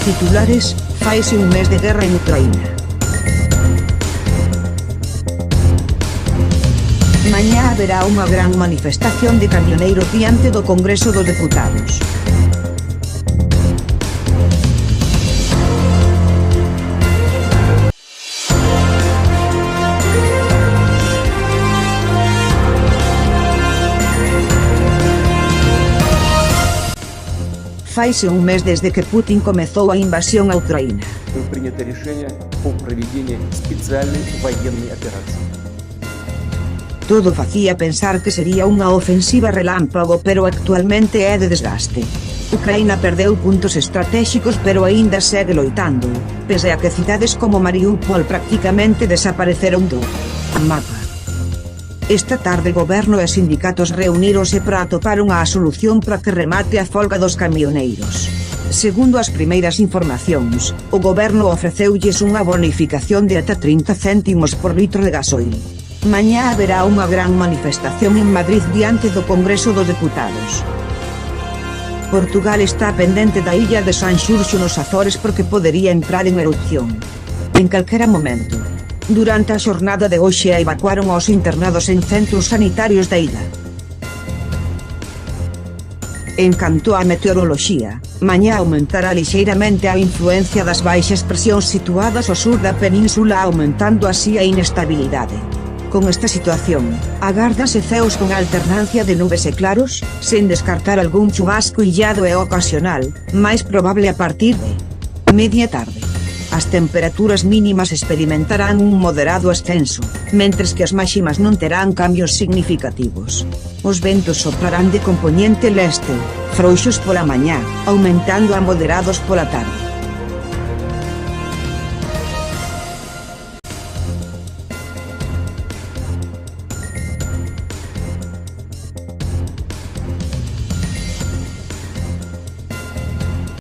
Titulares: faise un mes de guerra en Ucraína. Mañá haberá unha gran manifestación de camioneiros diante do Congreso dos Deputados. Faise un mes desde que Putin comezou a invasión a Ucraína. Принято решение о проведении специальной военной операции. Todo facía pensar que sería unha ofensiva relámpago, pero actualmente é de desgaste. Ucraína perdeu puntos estratéxicos pero aínda segue loitando, pese a que cidades como Mariupol prácticamente desapareceron do mapa. Esta tarde goberno e sindicatos reuníronse para atopar unha solución para que remate a folga dos camioneiros. Segundo as primeiras informacións, o goberno ofreceulles unha bonificación de ata 30 céntimos por litro de gasoil. Mañá haberá unha gran manifestación en Madrid diante do Congreso dos Deputados. Portugal está pendente da illa de San Xurxo nos Azores porque podería entrar en erupción en calquera momento. Durante a xornada de hoxe evacuaron aos internados en centros sanitarios da illa. En canto á meteoroloxía, mañá aumentará lixeiramente a influencia das baixas presións situadas ao sur da península, aumentando así a inestabilidade. Con esta situación, agárdanse ceos con alternancia de nubes e claros, sen descartar algún chubasco illado e ocasional, máis probable a partir de media tarde. As temperaturas mínimas experimentarán un moderado ascenso, mentres que as máximas non terán cambios significativos. Os ventos soprarán de compoñente leste, frouxos pola mañá, aumentando a moderados pola tarde.